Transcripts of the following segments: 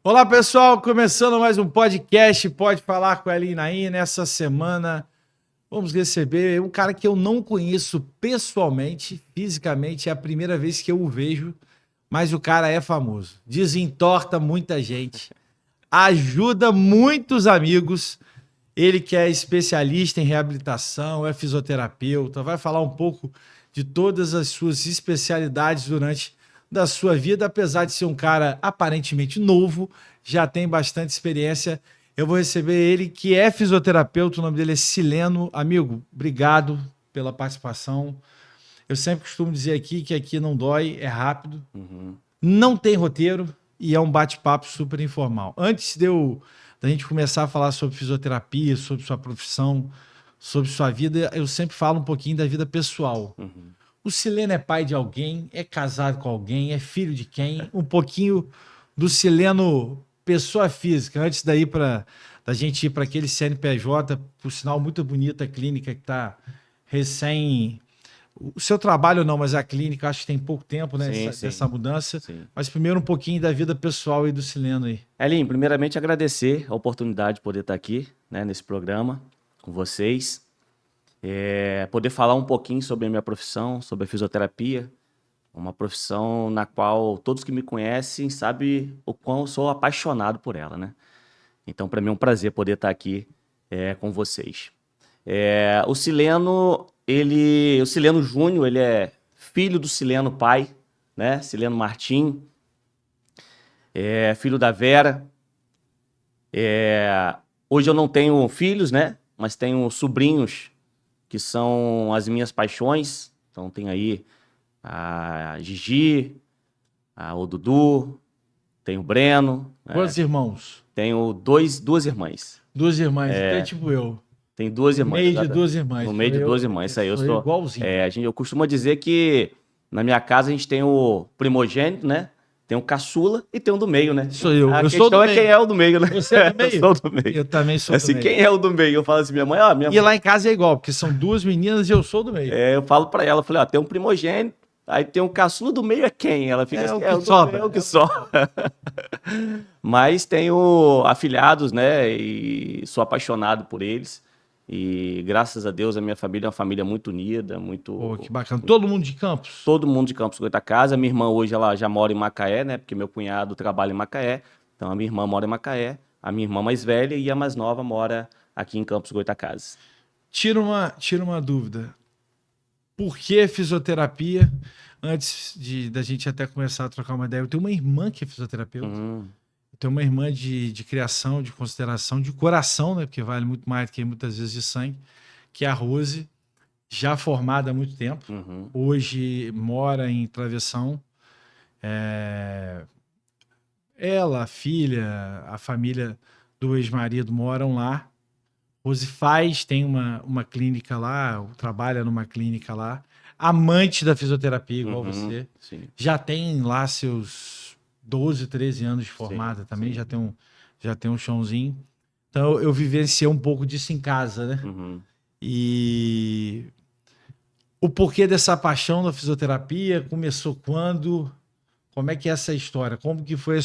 Olá, pessoal, começando mais um podcast, Pode Falar com a Eli Naim. Nessa semana vamos receber um cara que eu não conheço pessoalmente, fisicamente, é a primeira vez que eu o vejo, mas o cara é famoso, desentorta muita gente, ajuda muitos amigos. Ele que é especialista em reabilitação, é fisioterapeuta, vai falar um pouco de todas as suas especialidades durante da sua vida, apesar de ser um cara aparentemente novo, já tem bastante experiência. Eu vou receber ele, que é fisioterapeuta, o nome dele é Sileno. Amigo, obrigado pela participação. Eu sempre costumo dizer aqui que aqui não dói, é rápido, não tem roteiro e é um bate-papo super informal. Antes da gente começar a falar sobre fisioterapia, sobre sua profissão, sobre sua vida, eu sempre falo um pouquinho da vida pessoal. O Sileno é pai de alguém, é casado com alguém, é filho de quem? Um pouquinho do Sileno pessoa física, antes da gente ir para aquele CNPJ, por sinal muito bonita a clínica que está recém... O seu trabalho não, mas a clínica acho que tem pouco tempo, né? Dessa mudança. Sim. Mas primeiro um pouquinho da vida pessoal aí do Sileno aí. Elinho, primeiramente agradecer a oportunidade de poder estar aqui, né, nesse programa com vocês. Poder falar um pouquinho sobre a minha profissão, sobre a fisioterapia, uma profissão na qual todos que me conhecem sabem o quão eu sou apaixonado por ela, né? Então, para mim é um prazer poder estar aqui com vocês. O Sileno, o Sileno Júnior, ele é filho do Sileno pai, né? Sileno Martim, filho da Vera. Hoje eu não tenho filhos, né? Mas tenho sobrinhos que são as minhas paixões. Então tem aí a Gigi, o Dudu, tem o Breno. Quantos irmãos? Tenho duas irmãs. Duas irmãs, até tipo eu. Tem duas irmãs. No meio de duas irmãs. No meio de duas irmãs, isso aí. Eu sou igualzinho. Eu costumo dizer que na minha casa a gente tem o primogênito, né? Tem um caçula e tem um do meio, né? Sou eu. A questão é quem é o do meio, né? Você é do meio? Eu sou do meio. Eu também sou assim, do meio. Quem é o do meio? Eu falo assim, minha mãe, E lá em casa é igual, porque são duas meninas e eu sou do meio. Eu falo pra ela, falei, tem um primogênito, aí tem um caçula, do meio é quem? Ela fica assim, sobra. É o que sobra. Mas tenho afilhados, né? E sou apaixonado por eles. E graças a Deus a minha família é uma família muito unida, muito... Pô, que bacana. Todo mundo de Campos? Todo mundo de Campos Goytacazes. A minha irmã hoje ela já mora em Macaé, né? Porque meu cunhado trabalha em Macaé. Então a minha irmã mora em Macaé. A minha irmã mais velha e a mais nova mora aqui em Campos Goytacazes. Tira uma dúvida. Por que fisioterapia? Antes da gente até começar a trocar uma ideia, eu tenho uma irmã que é fisioterapeuta. Tenho uma irmã de criação, de consideração, de coração, né? Porque vale muito mais do que muitas vezes de sangue, que é a Rose, já formada há muito tempo. Hoje mora em Travessão. Ela, a filha, a família do ex-marido moram lá. Rose tem uma clínica lá, trabalha numa clínica lá. Amante da fisioterapia, igual você. Sim. Já tem lá seus 12, 13 anos de formada também, sim. Já tem um chãozinho. Então eu vivenciei um pouco disso em casa, né? E o porquê dessa paixão da fisioterapia começou quando? Como é que é essa história? Como que foi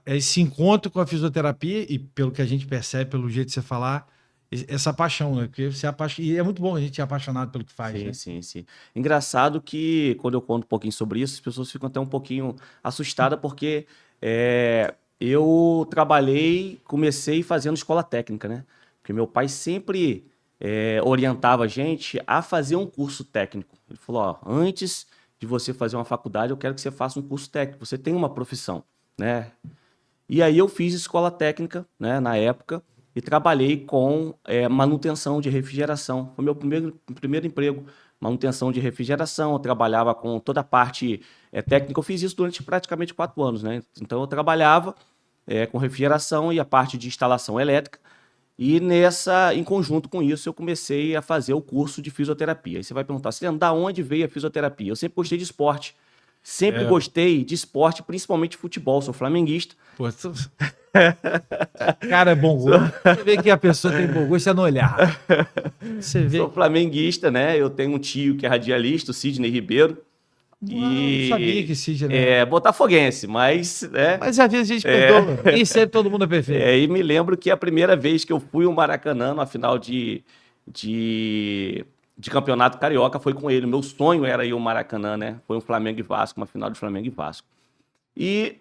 esse encontro com a fisioterapia e pelo que a gente percebe, pelo jeito de você falar, essa paixão, né? Porque você e é muito bom a gente ser apaixonado pelo que faz. Sim, né? sim. Engraçado que quando eu conto um pouquinho sobre isso, as pessoas ficam até um pouquinho assustadas porque eu comecei fazendo escola técnica, né? Porque meu pai sempre orientava a gente a fazer um curso técnico. Ele falou, antes de você fazer uma faculdade, eu quero que você faça um curso técnico. Você tem uma profissão, né? E aí eu fiz escola técnica, né, na época, e trabalhei com manutenção de refrigeração. Foi meu primeiro emprego, manutenção de refrigeração. Eu trabalhava com toda a parte técnica. Eu fiz isso durante praticamente 4 anos, né? Então eu trabalhava com refrigeração e a parte de instalação elétrica. E em conjunto com isso, eu comecei a fazer o curso de fisioterapia. Aí você vai perguntar, da onde veio a fisioterapia? Eu sempre gostei de esporte. Sempre gostei de esporte, principalmente futebol. Sou flamenguista. Pô, cara, é bom gosto. Você vê que a pessoa tem bom gosto é no olhar. Sou flamenguista, né? Eu tenho um tio que é radialista, o Sidney Ribeiro. Não sabia que Cid era... É botafoguense, mas... Mas às vezes a gente perdoa. Nem sempre todo mundo é perfeito. E me lembro que a primeira vez que eu fui ao Maracanã, na final de campeonato carioca, foi com ele. Meu sonho era ir ao Maracanã, né? Foi um Flamengo e Vasco, uma final de Flamengo e Vasco. E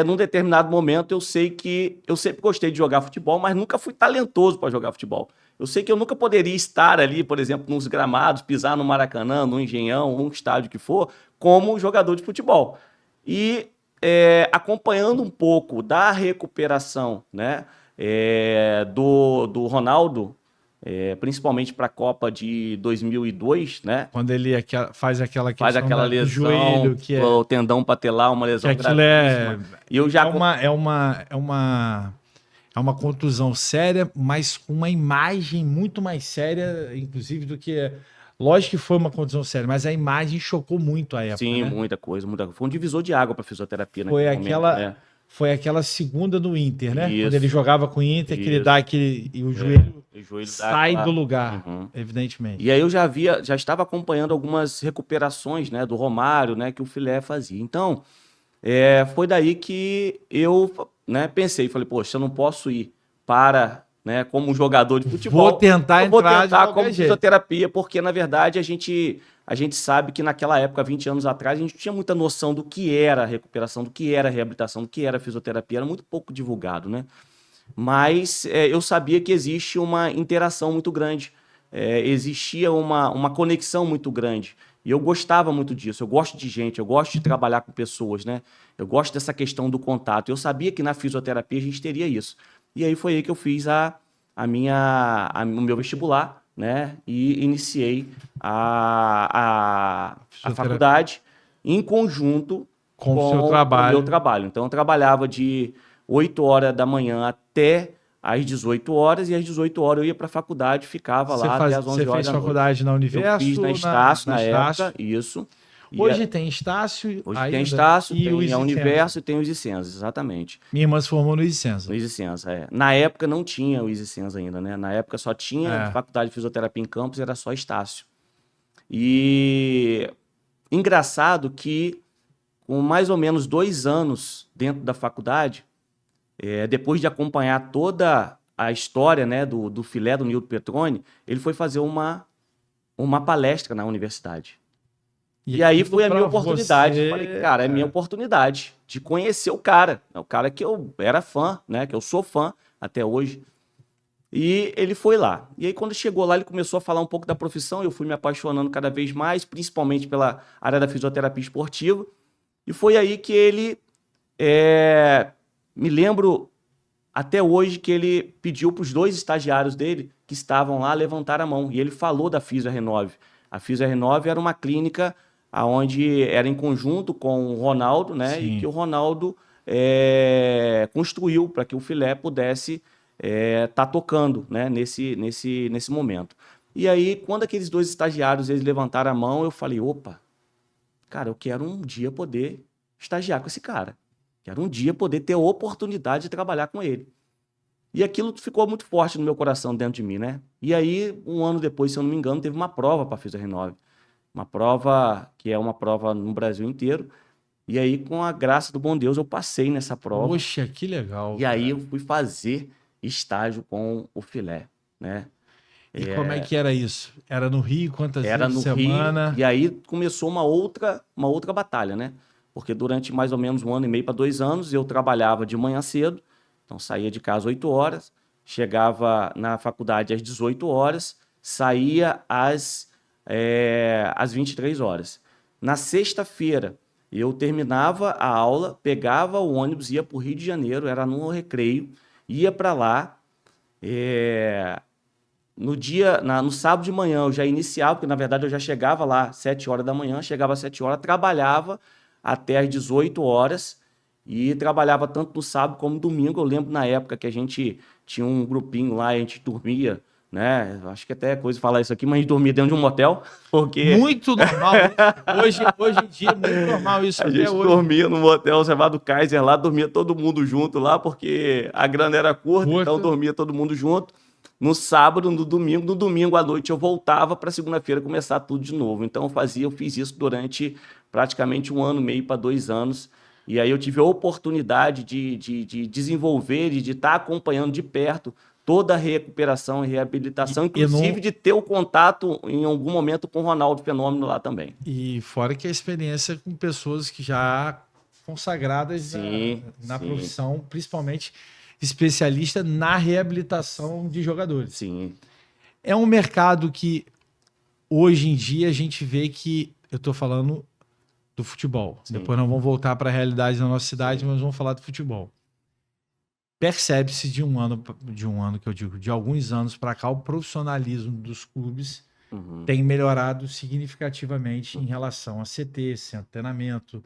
num determinado momento eu sei que eu sempre gostei de jogar futebol, mas nunca fui talentoso para jogar futebol. Eu sei que eu nunca poderia estar ali, por exemplo, nos gramados, pisar no Maracanã, no Engenhão, num estádio que for, como jogador de futebol. E acompanhando um pouco da recuperação, né, do Ronaldo, principalmente para a Copa de 2002, né? Quando ele faz aquela questão faz aquela lesão, do joelho, que é o tendão patelar, uma lesão que aquilo gravíssima. E eu já é uma contusão séria, mas com uma imagem muito mais séria, inclusive, do que... Lógico que foi uma contusão séria, mas a imagem chocou muito a época, Sim, né? muita coisa. Foi um divisor de água para fisioterapia Foi naquele aquela... momento, né? Foi aquela segunda do Inter, né? Isso. Quando ele jogava com o Inter, que ele Isso. dá aquele... E o joelho sai dá... do lugar, Uhum. evidentemente. E aí eu já estava acompanhando algumas recuperações, né, do Romário, né, que o Filé fazia. Então, foi daí que eu, né, pensei, falei, poxa, eu não posso ir para, né, como jogador de futebol. Vou tentar entrar como fisioterapia, porque, na verdade, a gente sabe que naquela época, 20 anos atrás, a gente não tinha muita noção do que era recuperação, do que era reabilitação, do que era fisioterapia, era muito pouco divulgado, né? Mas eu sabia que existe uma interação muito grande, existia uma conexão muito grande. E eu gostava muito disso, eu gosto de gente, eu gosto de trabalhar com pessoas, né? Eu gosto dessa questão do contato. Eu sabia que na fisioterapia a gente teria isso. E aí foi aí que eu fiz o meu vestibular, né? E iniciei a faculdade em conjunto com o meu trabalho. Então eu trabalhava de 8 horas da manhã até às 18 horas, e às 18 horas eu ia para a faculdade, ficava lá até às 11 horas da noite. Você fez faculdade na Universo? Eu fiz na Estácio, na época, isso. Hoje tem Estácio, tem Estácio, tem a Universo e tem o Isicenza, exatamente. Minha irmã se formou no Isicenza. No Isicenza, Na época não tinha o Isicenza ainda, né? Na época só tinha faculdade de fisioterapia em campus, era só Estácio. E engraçado que com mais ou menos 2 anos dentro da faculdade, depois de acompanhar toda a história, né, do Filé, do Nildo Petroni, ele foi fazer uma palestra na universidade. E aí foi a minha oportunidade. Falei, cara, é minha oportunidade de conhecer o cara que eu era fã, né, que eu sou fã até hoje. E ele foi lá. E aí quando chegou lá, ele começou a falar um pouco da profissão, eu fui me apaixonando cada vez mais, principalmente pela área da fisioterapia esportiva. E foi aí que ele... me lembro até hoje que ele pediu para os 2 estagiários dele que estavam lá levantar a mão. E ele falou da Fisio Renove. A Fisio Renove era uma clínica onde era em conjunto com o Ronaldo, né? Sim. E que o Ronaldo construiu para que o Filé pudesse tá tocando, né? nesse momento. E aí, quando aqueles 2 estagiários eles levantaram a mão, eu falei, opa, cara, eu quero um dia poder estagiar com esse cara. Quero um dia poder ter a oportunidade de trabalhar com ele. E aquilo ficou muito forte no meu coração, dentro de mim, né? E aí, 1 ano depois, se eu não me engano, teve uma prova para a Fisio Renove. Uma prova que é uma prova no Brasil inteiro. E aí, com a graça do bom Deus, eu passei nessa prova. Poxa, que legal. E aí, eu fui fazer estágio com o Filé, né? E como é que era isso? Era no Rio, quantas vezes por semana? Rio, e aí começou uma outra batalha, né? Porque durante mais ou menos 1 ano e meio para 2 anos, eu trabalhava de manhã cedo, então saía de casa às 8 horas, chegava na faculdade às 18 horas, saía às 23 horas. Na sexta-feira, eu terminava a aula, pegava o ônibus, ia para o Rio de Janeiro, era no recreio, ia para lá. No sábado de manhã eu já iniciava, porque na verdade eu já chegava lá às 7 horas da manhã, chegava às 7 horas, trabalhava até às 18 horas e trabalhava tanto no sábado como no domingo. Eu lembro na época que a gente tinha um grupinho lá, a gente dormia, né? Acho que até é coisa falar isso aqui, mas a gente dormia dentro de um motel, porque... Muito normal. Hoje em dia é muito normal isso até hoje. A gente dormia no motel chamado Kaiser lá, dormia todo mundo junto lá, porque a grana era curta, então dormia todo mundo junto. No sábado, no domingo à noite eu voltava para segunda-feira começar tudo de novo. Então eu fiz isso durante praticamente 1 ano e meio para 2 anos. E aí eu tive a oportunidade de desenvolver e de estar acompanhando de perto toda a recuperação e reabilitação, inclusive de ter o contato em algum momento com o Ronaldo Fenômeno lá também. E fora que a experiência com pessoas que já consagradas na profissão, principalmente especialista na reabilitação de jogadores. Sim. É um mercado que hoje em dia a gente vê que, eu estou falando do futebol, depois nós vamos voltar para a realidade da nossa cidade, mas vamos falar do futebol. Percebe-se de um ano que eu digo, de alguns anos para cá, o profissionalismo dos clubes tem melhorado significativamente em relação a CT, centro de treinamento,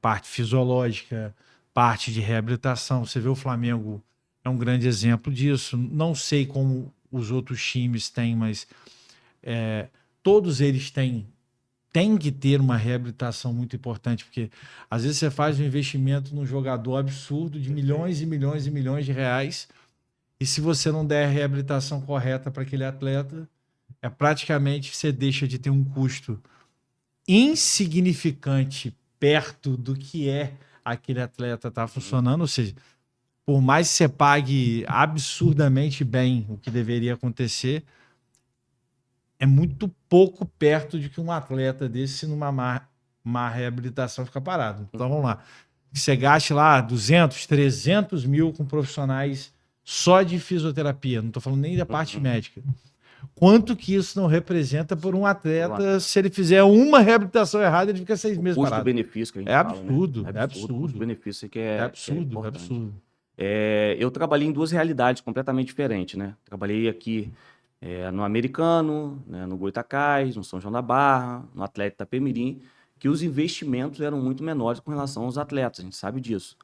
parte fisiológica, parte de reabilitação. Você vê o Flamengo é um grande exemplo disso. Não sei como os outros times têm, mas todos eles têm que ter uma reabilitação muito importante, porque às vezes você faz um investimento num jogador absurdo de milhões e milhões e milhões de reais, e se você não der a reabilitação correta para aquele atleta, praticamente você deixa de ter um custo insignificante perto do que aquele atleta estar funcionando, ou seja, por mais que você pague absurdamente bem o que deveria acontecer, é muito pouco perto de que um atleta desse, numa má reabilitação, fica parado. Então, vamos lá. Você gaste lá 200, 300 mil com profissionais só de fisioterapia. Não estou falando nem da parte médica. Quanto que isso não representa por um atleta, se ele fizer uma reabilitação errada, ele fica 6 meses parado. Custo-benefício que a gente absurdo, fala, né? É absurdo. Custo-benefício que é absurdo, importante. absurdo. Eu trabalhei em 2 realidades completamente diferentes, né? Trabalhei aqui no Americano, né, no Goitacás, no São João da Barra, no Atlético Itapemirim, que os investimentos eram muito menores com relação aos atletas, a gente sabe disso.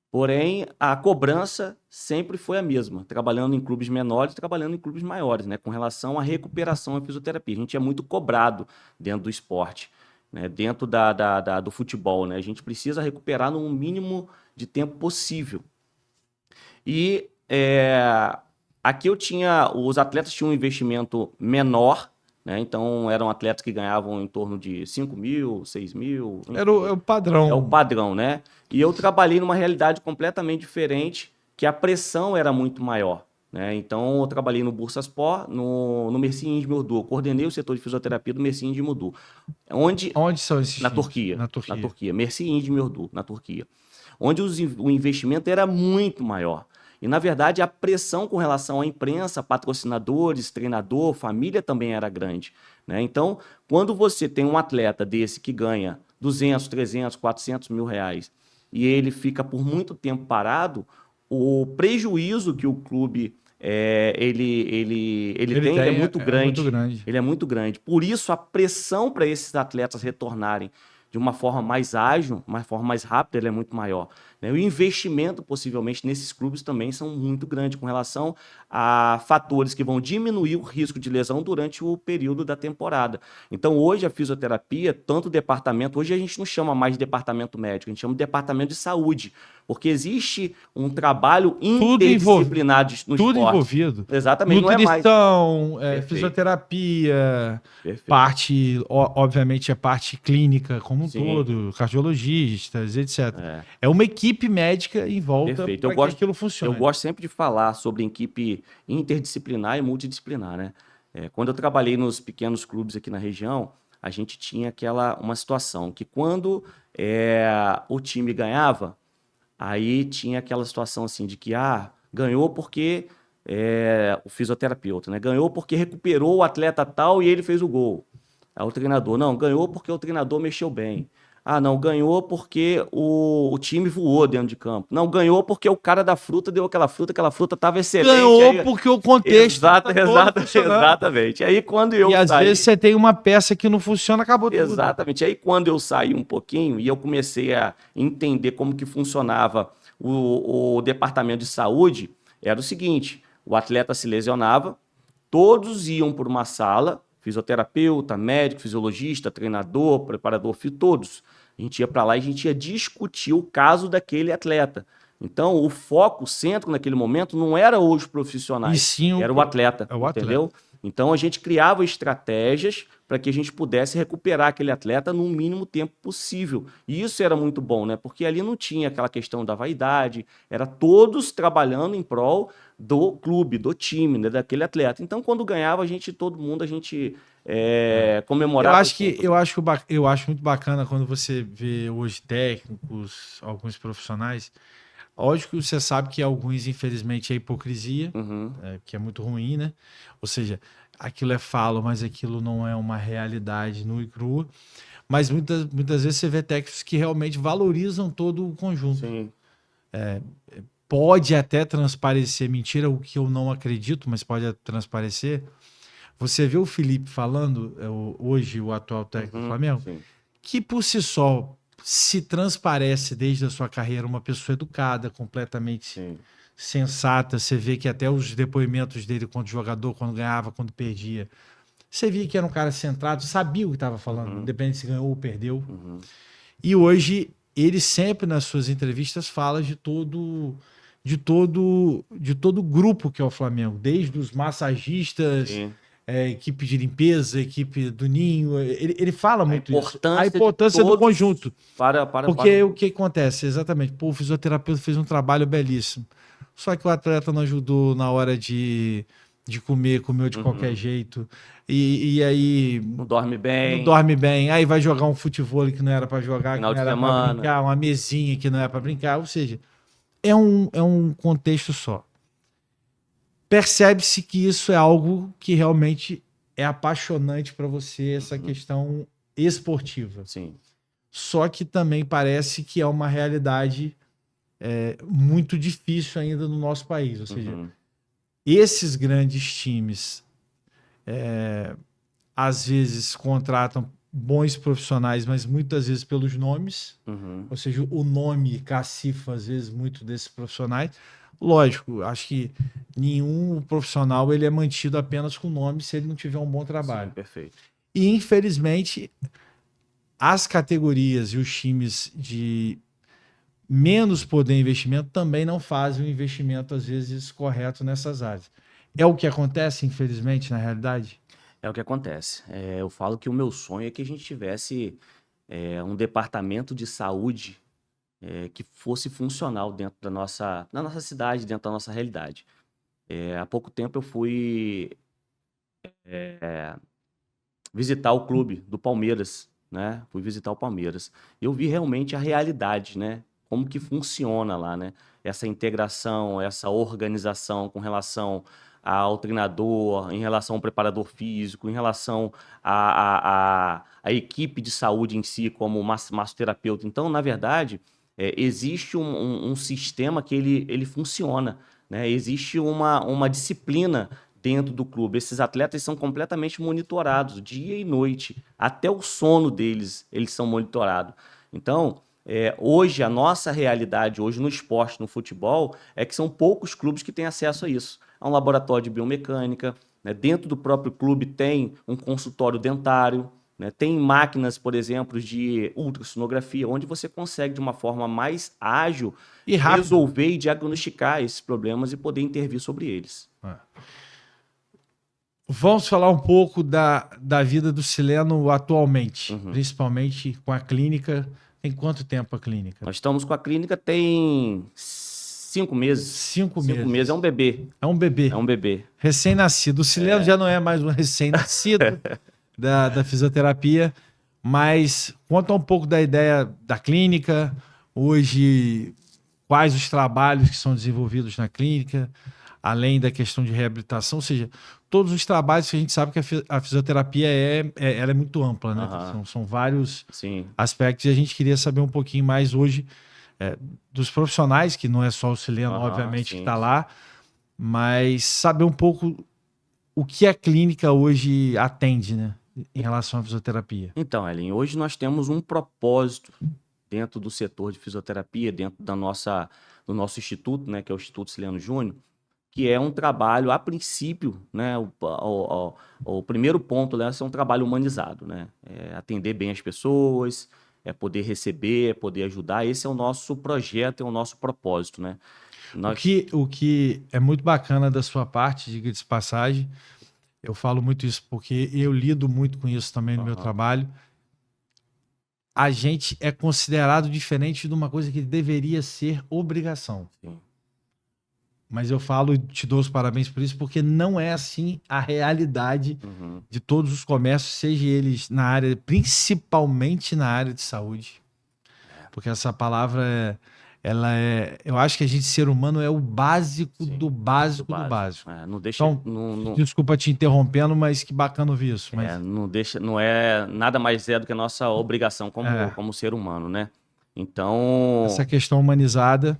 Porém, a cobrança sempre foi a mesma, trabalhando em clubes menores e trabalhando em clubes maiores, né, com relação à recuperação e fisioterapia. A gente é muito cobrado dentro do esporte, né, dentro do futebol, né? A gente precisa recuperar no mínimo de tempo possível. E aqui os atletas tinham um investimento menor, né? Então eram atletas que ganhavam em torno de 5 mil, 6 mil. Era o padrão. É o padrão, né? E eu trabalhei numa realidade completamente diferente, que a pressão era muito maior, né? Então eu trabalhei no Bursaspor, no Mersin Indmurdu. Eu coordenei o setor de fisioterapia do Mersin Indmurdu. Onde são esses na times? Turquia. Na Turquia. Mersin Indmurdu, na Turquia. Onde o investimento era muito maior. E, na verdade, a pressão com relação à imprensa, patrocinadores, treinador, família também era grande, né? Então, quando você tem um atleta desse que ganha 200, 300, 400 mil reais e ele fica por muito tempo parado, o prejuízo que o clube ele tem é muito grande. Ele é muito grande. Por isso, a pressão para esses atletas retornarem de uma forma mais ágil, uma forma mais rápida, ele é muito maior. O investimento, possivelmente, nesses clubes também são muito grandes com relação a fatores que vão diminuir o risco de lesão durante o período da temporada. Então, hoje, a fisioterapia, tanto o departamento... Hoje a gente não chama mais de departamento médico, a gente chama de departamento de saúde, porque existe um trabalho interdisciplinar no esporte. Tudo envolvido. Exatamente. Nutrição, fisioterapia, parte, obviamente, a parte clínica como um todo, cardiologistas, etc. É uma equipe médica em volta para que aquilo funcione. Eu gosto sempre de falar sobre equipe interdisciplinar e multidisciplinar, né? Quando eu trabalhei nos pequenos clubes aqui na região, a gente tinha uma situação que quando o time ganhava, aí tinha aquela situação assim de que ganhou porque o fisioterapeuta, né? Ganhou porque recuperou o atleta tal e ele fez o gol. Aí o treinador, não, ganhou porque o treinador mexeu bem. Não, ganhou porque o time voou dentro de campo. Não, ganhou porque o cara da fruta deu aquela fruta estava excelente. Ganhou porque o contexto exatamente. Aí quando eu às vezes você tem uma peça que não funciona, acabou tudo. Exatamente. Aí quando eu saí um pouquinho e eu comecei a entender como que funcionava o departamento de saúde, era o seguinte, o atleta se lesionava, todos iam por uma sala, fisioterapeuta, médico, fisiologista, treinador, preparador físico, todos. A gente ia para lá e a gente ia discutir o caso daquele atleta. Então, o foco, o centro naquele momento, não era os profissionais, era o atleta, entendeu? Então a gente criava estratégias para que a gente pudesse recuperar aquele atleta no mínimo tempo possível. E isso era muito bom, né? Porque ali não tinha aquela questão da vaidade, era todos trabalhando em prol do clube, do time, né? Daquele atleta. Então quando ganhava, todo mundo comemorava. Eu acho muito bacana quando você vê hoje técnicos, alguns profissionais. Lógico que você sabe que alguns, infelizmente, é hipocrisia, que é muito ruim, né? Ou seja, aquilo é falo, mas aquilo não é uma realidade nua e crua. Mas muitas vezes você vê técnicos que realmente valorizam todo o conjunto. Sim. Pode até transparecer mentira, o que eu não acredito, mas pode transparecer. Você vê o Felipe falando, hoje o atual técnico do Flamengo, sim. que por si só se transparece desde a sua carreira uma pessoa educada, completamente sensata. Você vê que até os depoimentos dele quando jogador, quando ganhava, quando perdia, você via que era um cara centrado, sabia o que estava falando, independente se ganhou ou perdeu. E hoje ele sempre nas suas entrevistas fala de todo o grupo que é o Flamengo, desde os massagistas, equipe de limpeza, equipe do Ninho. Ele fala muito isso. A importância do conjunto. Porque o que acontece? Exatamente. Pô, o fisioterapeuta fez um trabalho belíssimo. Só que o atleta não ajudou na hora de comer, comeu de qualquer jeito. E aí... Não dorme bem. Não dorme bem. Aí vai jogar um futebol que não era para jogar, Final que não de era para brincar, uma mesinha que não era para brincar. Ou seja, é um contexto só. Percebe-se que isso é algo que realmente é apaixonante para você, essa questão esportiva. Sim. Só que também parece que é uma realidade muito difícil ainda no nosso país. Ou seja, esses grandes times às vezes contratam bons profissionais, mas muitas vezes pelos nomes. Ou seja, o nome cacifa às vezes muito desses profissionais. Lógico, acho que nenhum profissional ele é mantido apenas com nome se ele não tiver um bom trabalho. Sim, perfeito. E, infelizmente, as categorias e os times de menos poder de investimento também não fazem o investimento, às vezes, correto nessas áreas. É o que acontece, infelizmente, na realidade? É o que acontece. Eu falo que o meu sonho é que a gente tivesse um departamento de saúde que fosse funcional dentro da nossa cidade, dentro da nossa realidade. Há pouco tempo eu fui visitar o clube do Palmeiras, né? Fui visitar o Palmeiras. Eu vi realmente a realidade, né? Como que funciona lá, né? Essa integração, essa organização com relação ao treinador, em relação ao preparador físico, em relação à equipe de saúde em si, como massoterapeuta. Então, na verdade, existe um sistema que ele funciona, né? Existe uma disciplina dentro do clube. Esses atletas são completamente monitorados, dia e noite. Até o sono deles, eles são monitorados. Então, hoje, a nossa realidade, hoje no esporte, no futebol, é que são poucos clubes que têm acesso a isso. Há um laboratório de biomecânica, né? Dentro do próprio clube tem um consultório dentário, né? Tem máquinas, por exemplo, de ultrassonografia, onde você consegue, de uma forma mais ágil, E rápido. resolver e diagnosticar esses problemas e poder intervir sobre eles. Vamos falar um pouco da vida do Sileno atualmente, principalmente com a clínica. Tem quanto tempo a clínica? Nós estamos com a clínica tem 5 meses. 5 meses. 5 meses, é um bebê. É um bebê. É um bebê. Recém-nascido. O Sileno já não é mais um recém-nascido da fisioterapia, mas conta um pouco da ideia da clínica, hoje, quais os trabalhos que são desenvolvidos na clínica, além da questão de reabilitação, ou seja, todos os trabalhos que a gente sabe que a fisioterapia ela é muito ampla, né? São vários aspectos e a gente queria saber um pouquinho mais hoje dos profissionais, que não é só o Sileno, obviamente, que está lá, mas saber um pouco o que a clínica hoje atende, né, em relação à fisioterapia. Então, Ellen, hoje nós temos um propósito dentro do setor de fisioterapia, dentro do nosso instituto, né, que é o Instituto Sileno Júnior, que é um trabalho, a princípio, né, o primeiro ponto é um trabalho humanizado, né, atender bem as pessoas, poder receber, poder ajudar. Esse é o nosso projeto, é o nosso propósito, né. O que é muito bacana da sua parte, diga de passagem, Eu falo muito isso porque eu lido muito com isso também no meu trabalho. A gente é considerado diferente de uma coisa que deveria ser obrigação. Sim. Mas eu falo e te dou os parabéns por isso, porque não é assim a realidade de todos os comércios, seja eles na área, principalmente na área de saúde. Porque essa palavra, eu acho que a gente, ser humano, é o básico do básico do básico. Não deixa... Então, desculpa te interrompendo, mas que bacana ouvir isso. Mas... não é nada mais do que a nossa obrigação como ser humano, né? Então... Essa questão humanizada...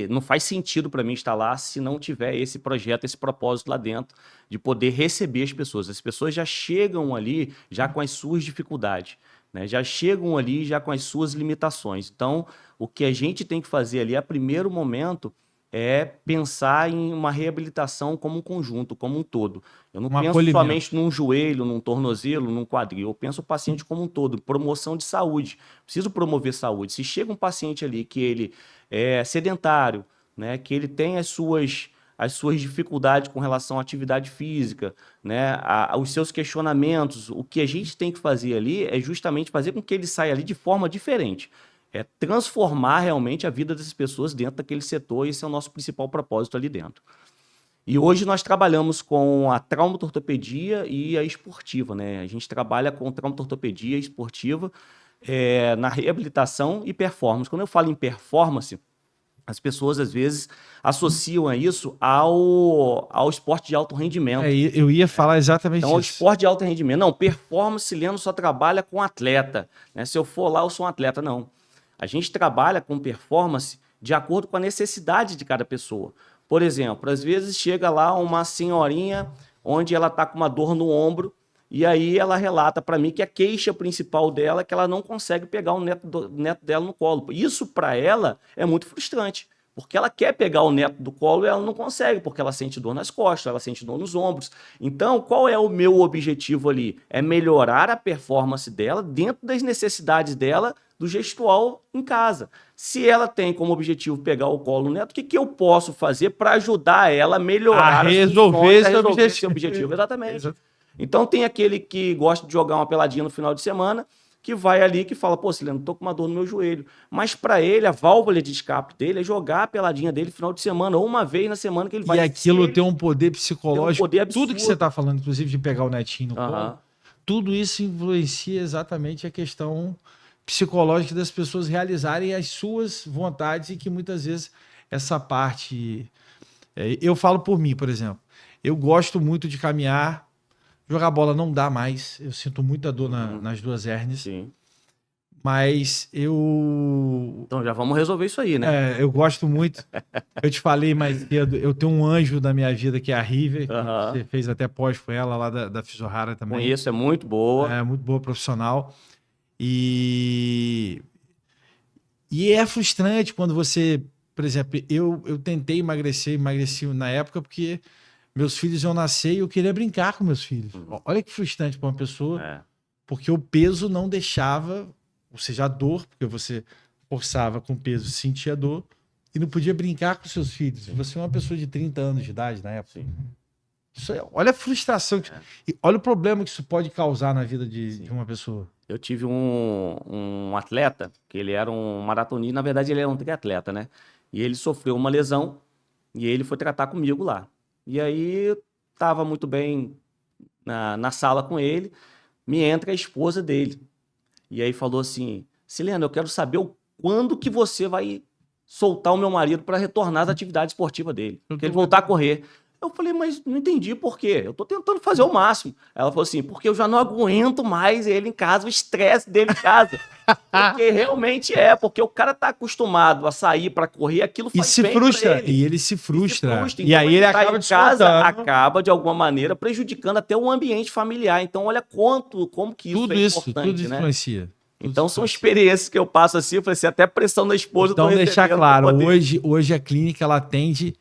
não faz sentido para mim estar lá se não tiver esse projeto, esse propósito lá dentro, de poder receber as pessoas. As pessoas já chegam ali já com as suas dificuldades, né? Já chegam ali já com as suas limitações. Então, o que a gente tem que fazer ali, a primeiro momento, é pensar em uma reabilitação como um conjunto, como um todo. Eu não penso somente num joelho, num tornozelo, num quadril. Eu penso o paciente como um todo, promoção de saúde. Preciso promover saúde. Se chega um paciente ali que ele é sedentário, né, que ele tem as suas dificuldades com relação à atividade física, né, os seus questionamentos, o que a gente tem que fazer ali é justamente fazer com que ele saia ali de forma diferente. É transformar realmente a vida dessas pessoas dentro daquele setor, e esse é o nosso principal propósito ali dentro. E hoje nós trabalhamos com a traumatortopedia e a esportiva, né? A gente trabalha com traumatortopedia esportiva na reabilitação e performance. Quando eu falo em performance, as pessoas às vezes associam a isso ao esporte de alto rendimento. Eu ia falar exatamente isso. Então, o esporte de alto rendimento. Não, performance, Leno só trabalha com atleta, né? Se eu for lá, eu sou um atleta. Não. A gente trabalha com performance de acordo com a necessidade de cada pessoa. Por exemplo, às vezes chega lá uma senhorinha onde ela está com uma dor no ombro e aí ela relata para mim que a queixa principal dela é que ela não consegue pegar o neto dela no colo. Isso para ela é muito frustrante, porque ela quer pegar o neto do colo e ela não consegue, porque ela sente dor nas costas, ela sente dor nos ombros. Então, qual é o meu objetivo ali? É melhorar a performance dela dentro das necessidades dela do gestual em casa. Se ela tem como objetivo pegar o colo do neto, o que eu posso fazer para ajudar ela a melhorar a resolver esse objetivo? Exatamente. Então, tem aquele que gosta de jogar uma peladinha no final de semana, que vai ali que fala, pô, Sileno, tô com uma dor no meu joelho. Mas para ele, a válvula de escape dele é jogar a peladinha dele no final de semana, ou uma vez na semana que ele vai... E aquilo tem um poder psicológico, um poder absurdo. Tudo que você tá falando, inclusive de pegar o netinho no colo, tudo isso influencia exatamente a questão psicológica das pessoas realizarem as suas vontades, e que muitas vezes essa parte... Eu falo por mim, por exemplo. Eu gosto muito de caminhar. Jogar bola não dá mais. Eu sinto muita dor nas duas hérnias. Sim. Mas eu... Então já vamos resolver isso aí, né? Eu gosto muito. Eu te falei mais cedo, eu tenho um anjo da minha vida, que é a River. Você fez até pós com ela, lá da Fisiohara também. Conheço, é muito boa. É muito boa profissional. E é frustrante quando você... Por exemplo, eu tentei emagrecer, emagreci na época porque... Meus filhos iam nascer e eu queria brincar com meus filhos. Olha que frustrante para uma pessoa, porque o peso não deixava, ou seja, a dor, porque você forçava com o peso, sentia dor, e não podia brincar com seus filhos. Você é uma pessoa de 30 anos de idade na época. Isso olha a frustração, e olha o problema que isso pode causar na vida de uma pessoa. Eu tive um atleta, que ele era um maratonista, na verdade ele era um triatleta, né? E ele sofreu uma lesão, e ele foi tratar comigo lá. E aí, estava muito bem na sala com ele, me entra a esposa dele. E aí falou assim, Sileno, eu quero saber quando que você vai soltar o meu marido para retornar às atividades esportivas dele, para ele voltar a correr. Eu falei, mas não entendi por quê. Eu tô tentando fazer o máximo. Ela falou assim, porque eu já não aguento mais ele em casa, o estresse dele em casa. Porque realmente porque o cara tá acostumado a sair para correr, aquilo faz bem pra ele. E ele se frustra. Então, e aí ele acaba em casa, acaba de alguma maneira prejudicando até o ambiente familiar. Então, olha como que isso é importante, tudo influencia. Então, são experiências que eu passo assim, eu falei assim, até pressão da esposa. Então, deixar claro, hoje a clínica, ela atende...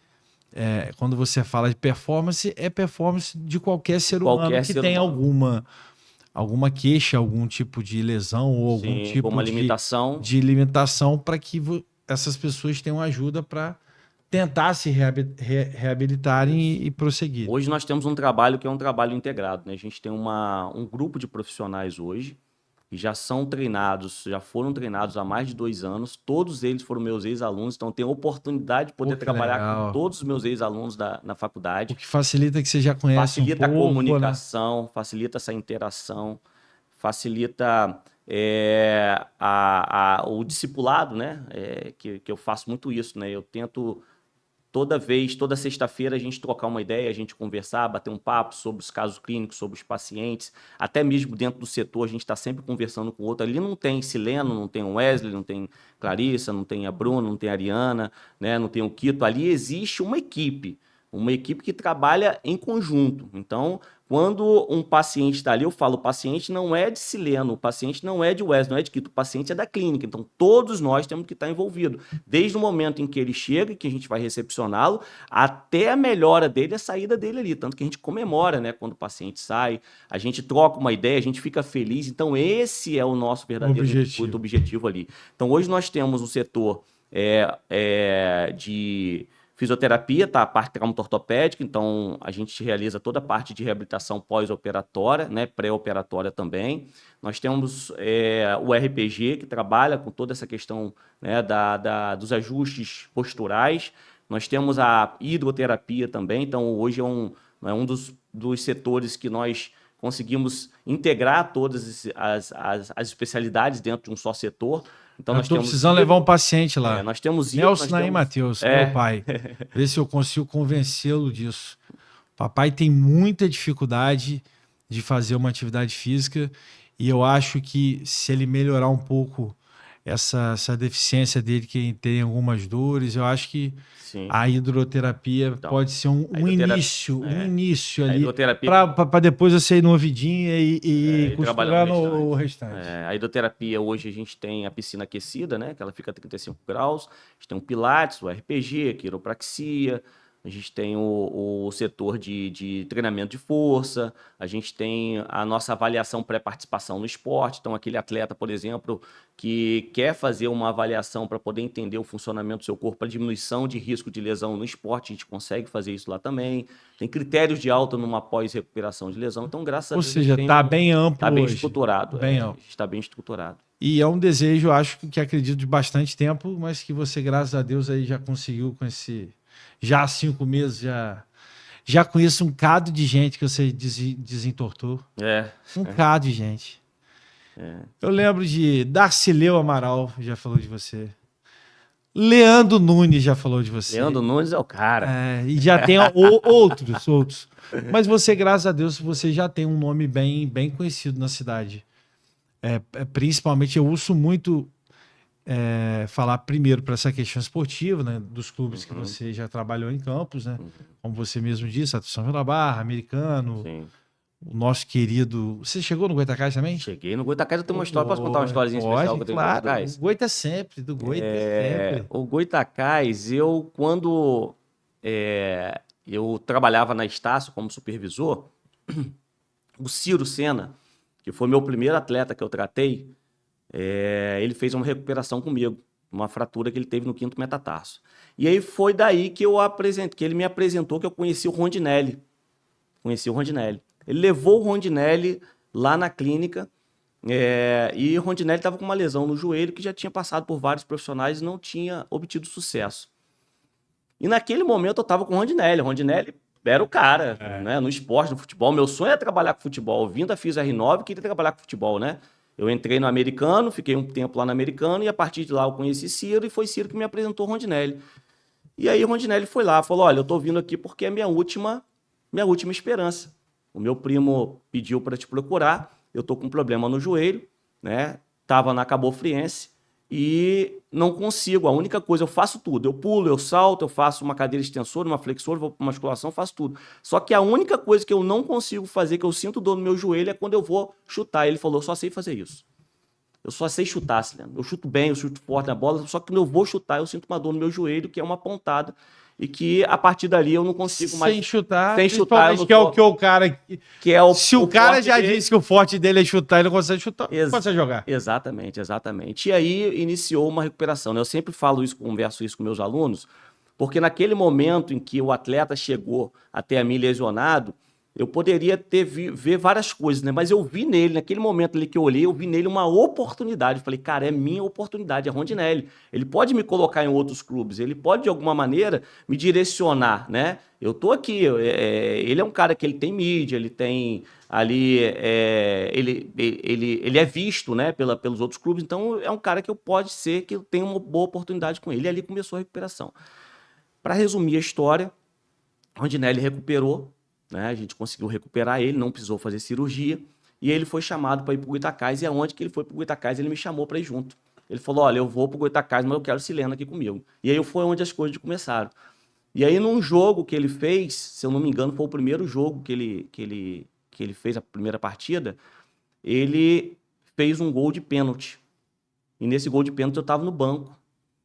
quando você fala de performance, é performance de qualquer ser humano que tem alguma queixa, algum tipo de lesão ou algum tipo limitação. de limitação, para que essas pessoas tenham ajuda para tentar se reabilitarem e prosseguir. Hoje nós temos um trabalho que é um trabalho integrado, né? A gente tem um grupo de profissionais hoje que já foram treinados há mais de 2 anos. Todos eles foram meus ex-alunos, então eu tenho a oportunidade de poder trabalhar legal. com todos os meus ex-alunos na faculdade. O que facilita que você já conhece Facilita um pouco, a comunicação, facilita essa interação, facilita o discipulado, né? Que eu faço muito isso, né? Eu tento toda sexta-feira a gente trocar uma ideia, a gente conversar, bater um papo sobre os casos clínicos, sobre os pacientes, até mesmo dentro do setor a gente está sempre conversando com o outro. Ali não tem Sileno, não tem o Wesley, não tem Clarissa, não tem a Bruna, não tem a Ariana, né? Não tem o Quito. Ali existe uma equipe que trabalha em conjunto. Então, quando um paciente está ali, eu falo, o paciente não é de Sileno, o paciente não é de Wesley, não é de Quito, o paciente é da clínica. Então, todos nós temos que estar envolvidos. Desde o momento em que ele chega, que a gente vai recepcioná-lo, até a melhora dele, a saída dele ali. Tanto que a gente comemora, né, quando o paciente sai, a gente troca uma ideia, a gente fica feliz. Então, esse é o nosso verdadeiro objetivo ali. Então, hoje nós temos um setor de fisioterapia, tá? A parte traumato-ortopédica, então a gente realiza toda a parte de reabilitação pós-operatória, né? Pré-operatória também. Nós temos o RPG, que trabalha com toda essa questão, né, dos ajustes posturais. Nós temos a hidroterapia também, então hoje é um dos setores que nós conseguimos integrar todas as especialidades dentro de um só setor. Então, nós estou precisando levar um paciente lá. Nós temos Nelson Naim Matheus, meu pai. Ver se eu consigo convencê-lo disso. Papai tem muita dificuldade de fazer uma atividade física e eu acho que se ele melhorar um pouco essa deficiência dele, que tem algumas dores, eu acho que a hidroterapia então, pode ser um início ali para depois você ir no ouvidinho e costurar no restante. A hidroterapia, hoje a gente tem a piscina aquecida, né, que ela fica a 35 graus, a gente tem o Pilates, o RPG, a quiropraxia, a gente tem o setor de treinamento de força, a gente tem a nossa avaliação pré-participação no esporte. Então, aquele atleta, por exemplo, que quer fazer uma avaliação para poder entender o funcionamento do seu corpo, para diminuição de risco de lesão no esporte, a gente consegue fazer isso lá também. Tem critérios de alta numa pós-recuperação de lesão. Então, graças a Deus... Ou seja, está bem amplo Está bem hoje. estruturado. Bem amplo. Está bem estruturado. E é um desejo, acho que acredito, de bastante tempo, mas que você, graças a Deus, aí já conseguiu com esse... Já há 5 meses, já conheço um cado de gente que você desentortou. Um cado de gente. Eu lembro de Darcileu Amaral, já falou de você. Leandro Nunes já falou de você. Leandro Nunes é o cara. E já tem outros. Mas você, graças a Deus, você já tem um nome bem conhecido na cidade. Principalmente, eu uso muito... falar primeiro para essa questão esportiva, né, dos clubes que você já trabalhou em campos, né, como você mesmo disse, a São João da Barra, Americano, o nosso querido... Você chegou no Goitacás também? Cheguei no Goitacás, eu tenho uma história, posso contar uma historiazinha especial que eu tenho no Goitacás? O Goita sempre, do Goita sempre. O Goitacás, quando eu trabalhava na Estácio como supervisor, o Ciro Sena, que foi meu primeiro atleta que eu tratei, ele fez uma recuperação comigo, uma fratura que ele teve no 5º metatarso. E aí foi daí que ele me apresentou, que eu conheci o Rondinelli. Ele levou o Rondinelli lá na clínica, e o Rondinelli estava com uma lesão no joelho que já tinha passado por vários profissionais e não tinha obtido sucesso. E naquele momento eu estava com o Rondinelli. O Rondinelli era o cara, né, no esporte, no futebol. Meu sonho era trabalhar com futebol. Vindo da FIS R9, queria trabalhar com futebol, né? Eu entrei no Americano, fiquei um tempo lá no Americano e a partir de lá eu conheci Ciro e foi Ciro que me apresentou o Rondinelli. E aí o Rondinelli foi lá, falou, olha, eu tô vindo aqui porque é minha última esperança. O meu primo pediu para te procurar, eu tô com um problema no joelho, né? Tava na Cabo Friense e não consigo. A única coisa, eu faço tudo. Eu pulo, eu salto, eu faço uma cadeira extensora, uma flexora, vou para uma musculação, faço tudo. Só que a única coisa que eu não consigo fazer, que eu sinto dor no meu joelho, é quando eu vou chutar. Ele falou, eu só sei fazer isso. Eu só sei chutar, Sileno. Eu chuto bem, eu chuto forte na bola, só que quando eu vou chutar, eu sinto uma dor no meu joelho, que é uma pontada. E que a partir dali eu não consigo mais. Sem chutar, eu que é o cara. Que é se o cara já disse que o forte dele é chutar, ele não consegue chutar, não consegue jogar. Exatamente. E aí iniciou uma recuperação, né? Eu sempre falo isso, converso isso com meus alunos, Porque naquele momento em que o atleta chegou até a mim lesionado, eu poderia ver várias coisas, né? Mas eu vi nele, naquele momento ali que eu olhei, eu vi nele uma oportunidade. Eu falei, cara, é minha oportunidade, é Rondinelli. Ele pode me colocar em outros clubes, ele pode, de alguma maneira, me direcionar, né? Eu tô aqui, ele é um cara que ele tem mídia, ele tem ali, ele é visto, né, pelos outros clubes, então é um cara que pode ser que eu tenha uma boa oportunidade com ele. E ali começou a recuperação. Para resumir a história, Rondinelli recuperou, né? A gente conseguiu recuperar ele, não precisou fazer cirurgia, e ele foi chamado para ir para o Goytacás, e aonde que ele foi para o Goytacás, ele me chamou para ir junto. Ele falou, olha, eu vou para o Goytacás, mas eu quero o Sileno aqui comigo. E aí foi onde as coisas começaram. E aí num jogo que ele fez, se eu não me engano, foi o primeiro jogo que ele fez, a primeira partida, ele fez um gol de pênalti. E nesse gol de pênalti eu estava no banco.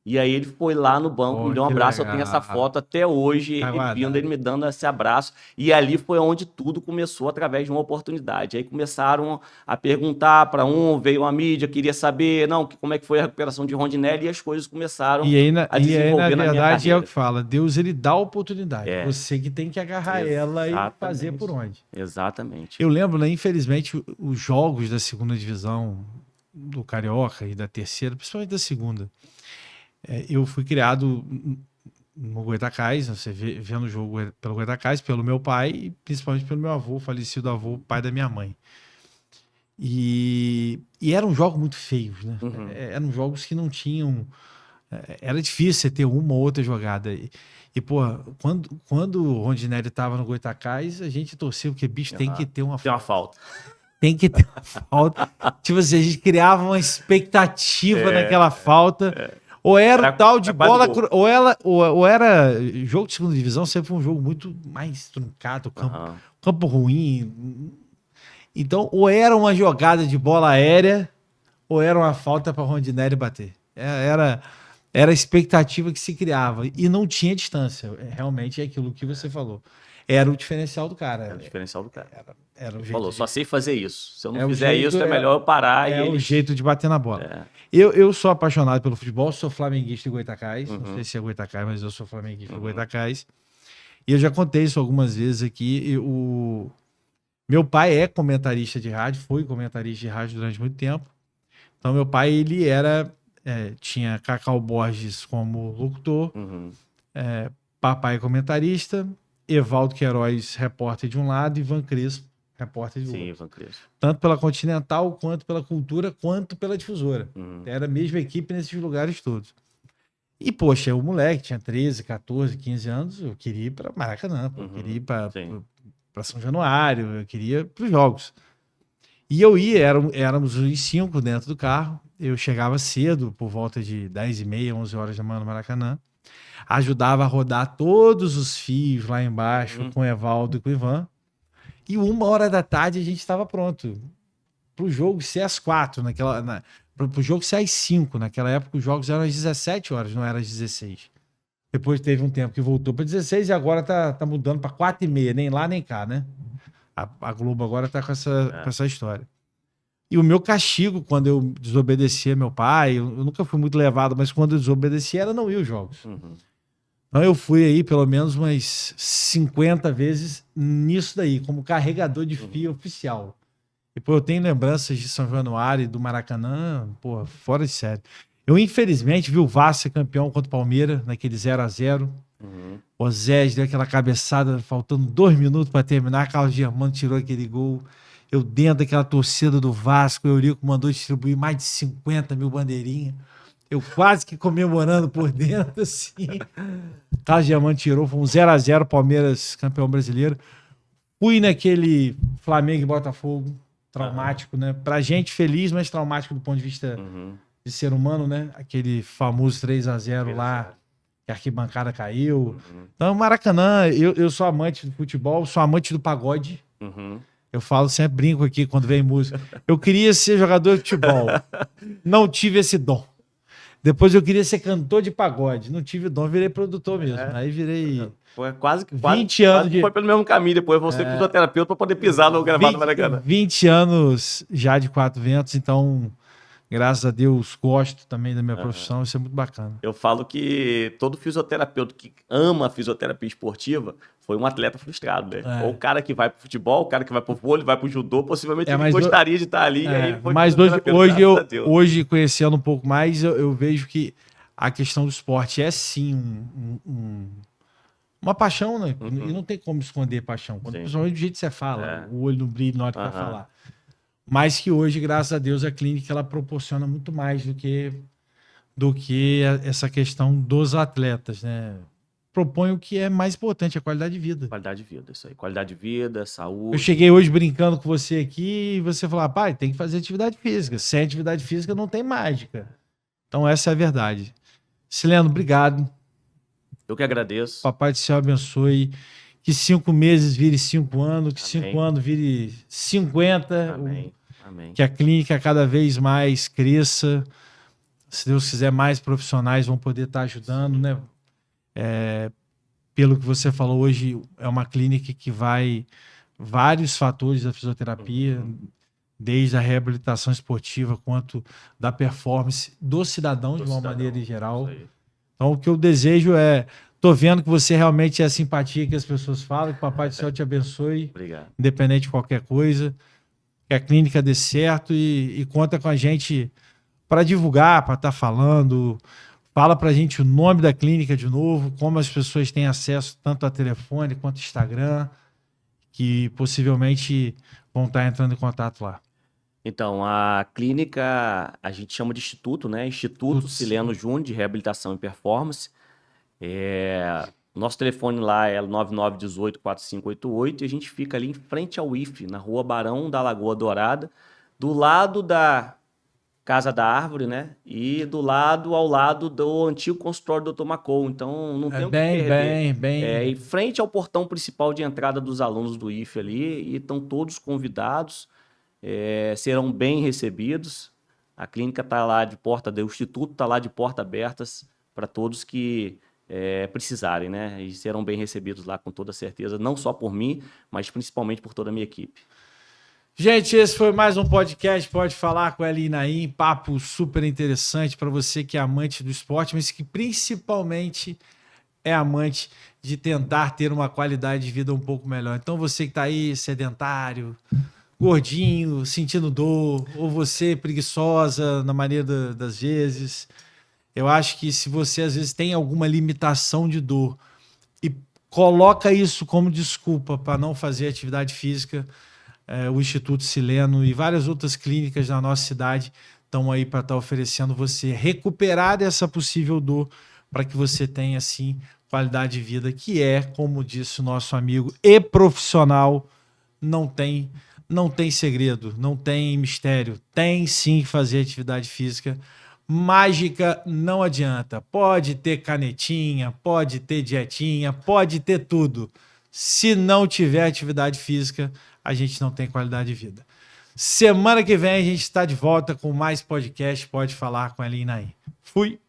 E aí ele foi lá no banco, me deu um abraço, eu tenho essa foto até hoje, ele vindo, ele me dando esse abraço. E ali foi onde tudo começou, através de uma oportunidade. Aí começaram a perguntar para veio a mídia, queria saber, não, como é que foi a recuperação de Rondinelli, e as coisas começaram a desenvolver na verdade, é o que fala, Deus, ele dá a oportunidade. Você que tem que agarrar ela e fazer por onde. Exatamente. Eu lembro, né, infelizmente, os jogos da segunda divisão do Carioca e da terceira, principalmente da segunda, eu fui criado no Goytacás, você vendo o jogo pelo Goytacás, pelo meu pai e principalmente pelo meu avô, falecido avô, pai da minha mãe. E eram jogos muito feios, né? Eram jogos que não tinham... Era difícil você ter uma ou outra jogada. Pô, quando o Rondinelli estava no Goytacás, a gente torcia, porque, bicho, tem que ter uma falta. Tem uma falta. Tem que ter uma falta. Tipo assim, a gente criava uma expectativa naquela falta... Ou era o tal de bola... Ou era... Jogo de segunda divisão sempre foi um jogo muito mais truncado, campo ruim. Então, ou era uma jogada de bola aérea, ou era uma falta para Rondinelli bater. Era a expectativa que se criava. E não tinha distância. Realmente é aquilo que você falou. Era o diferencial do cara. Era o diferencial do cara. Era o jeito falou, só sei fazer isso. Se eu não fizer isso, é melhor eu parar. O jeito de bater na bola. Eu sou apaixonado pelo futebol, sou flamenguista de Goytacás. Não sei se é Goytacás, mas eu sou flamenguista de Goytacás. E eu já contei isso algumas vezes aqui. Meu pai é comentarista de rádio, foi comentarista de rádio durante muito tempo. Então, meu pai, ele tinha Cacau Borges como locutor, papai comentarista, Evaldo Queiroz, repórter de um lado, e Ivan Crespo, repórter de outro. Sim, Ivan Crespo. Tanto pela Continental, quanto pela Cultura, quanto pela Difusora. Era a mesma equipe nesses lugares todos. E, poxa, o moleque tinha 13, 14, 15 anos, eu queria ir para Maracanã, eu queria ir para São Januário, eu queria para os jogos. E eu ia, éramos os 5 dentro do carro, eu chegava cedo, por volta de 10h30, 11 horas da manhã no Maracanã, ajudava a rodar todos os fios lá embaixo com o Evaldo e com o Ivan, e 1h a gente estava pronto para o jogo ser às 4, para o jogo ser às 5. Naquela época os jogos eram às 17 horas, não eram às 16. Depois teve um tempo que voltou para 16 e agora tá mudando para 4h30, nem lá nem cá, né? A Globo agora tá com essa história. E o meu castigo quando eu desobedecia meu pai, eu nunca fui muito levado, mas quando eu desobedecia era não ir aos jogos. Então eu fui aí pelo menos umas 50 vezes nisso daí, como carregador de fio oficial. E pô, eu tenho lembranças de São Januário e do Maracanã, pô, fora de sério. Eu, infelizmente, vi o Vasco ser campeão contra o Palmeiras, naquele 0x0. O Zé deu aquela cabeçada, faltando 2 minutos para terminar. Carlos Germano tirou aquele gol. Eu, dentro daquela torcida do Vasco, o Eurico mandou distribuir mais de 50 mil bandeirinhas. Eu quase que comemorando por dentro, assim. Carlos Germano tirou, foi um 0x0, Palmeiras campeão brasileiro. Fui naquele Flamengo e Botafogo, traumático, né? Pra gente feliz, mas traumático do ponto de vista de ser humano, né? Aquele famoso 3x0 lá, que a arquibancada caiu. Então, Maracanã, eu sou amante do futebol, sou amante do pagode. Eu falo, sempre brinco aqui quando vem música. Eu queria ser jogador de futebol, não tive esse dom. Depois eu queria ser cantor de pagode, não tive dom, virei produtor mesmo. Aí virei... Foi quase 20 anos foi pelo mesmo caminho. Depois você fisioterapeuta para poder pisar no gravado do Maracanã. 20 anos já de 4 ventos, então Graças a Deus, gosto também da minha profissão, isso é muito bacana. Eu falo que todo fisioterapeuta que ama a fisioterapia esportiva foi um atleta frustrado, né? Ou o cara que vai pro futebol, o cara que vai pro vôlei, vai pro judô, possivelmente ele gostaria de estar ali. E aí ele foi mas fisioterapeuta, hoje, conhecendo um pouco mais, eu vejo que a questão do esporte é sim uma paixão, né? E não tem como esconder paixão. Principalmente do jeito que você fala, o olho não brilha na hora que vai falar. Mas que hoje, graças a Deus, a clínica ela proporciona muito mais do que essa questão dos atletas, né? Propõe o que é mais importante, a qualidade de vida. Qualidade de vida, isso aí. Qualidade de vida, saúde. Eu cheguei hoje brincando com você aqui e você falou, pai, tem que fazer atividade física. Sem atividade física não tem mágica. Então essa é a verdade. Sileno, obrigado. Eu que agradeço. Papai do Céu abençoe. Que 5 meses vire 5 anos, que 5 anos vire 50. Amém. Amém. Que a clínica cada vez mais cresça. Se Deus quiser, mais profissionais vão poder estar ajudando, né? Pelo que você falou hoje, é uma clínica que vai vários fatores da fisioterapia, desde a reabilitação esportiva quanto da performance do cidadão de uma maneira em geral. Então, o que eu desejo tô vendo que você realmente é a simpatia que as pessoas falam, que o Papai do Céu te abençoe. Obrigado. Independente de qualquer coisa, que a clínica dê certo e conta com a gente para divulgar, para estar falando. Fala pra gente o nome da clínica de novo, como as pessoas têm acesso tanto a telefone quanto Instagram, que possivelmente vão estar entrando em contato lá. Então, a clínica, a gente chama de instituto, né? Instituto Sileno Júnior de Reabilitação e Performance. Nosso telefone lá é 9918-4588 e a gente fica ali em frente ao IFE, na Rua Barão da Lagoa Dourada, do lado da Casa da Árvore, né? E ao lado do antigo consultório do Dr. Macou. Então, não tem o que perder. Em frente ao portão principal de entrada dos alunos do IFE ali, e estão todos convidados, serão bem recebidos. A clínica está lá de o Instituto está lá de portas abertas para todos que precisarem, né? E serão bem recebidos lá com toda certeza, não só por mim, mas principalmente por toda a minha equipe. Gente, esse foi mais um podcast Pode Falar com Eli Naim, papo super interessante para você que é amante do esporte, mas que principalmente é amante de tentar ter uma qualidade de vida um pouco melhor. Então você que está aí sedentário, gordinho, sentindo dor, ou você preguiçosa na maioria das vezes, eu acho que se você às vezes tem alguma limitação de dor e coloca isso como desculpa para não fazer atividade física, o Instituto Sileno e várias outras clínicas na nossa cidade estão aí para estar oferecendo você recuperar dessa possível dor para que você tenha, assim, qualidade de vida, que como disse o nosso amigo e profissional, não tem segredo, não tem mistério. Tem sim que fazer atividade física. Mágica não adianta. Pode ter canetinha, pode ter dietinha, pode ter tudo. Se não tiver atividade física, a gente não tem qualidade de vida. Semana que vem a gente está de volta com mais podcast Pode Falar com Eli Naim. Fui!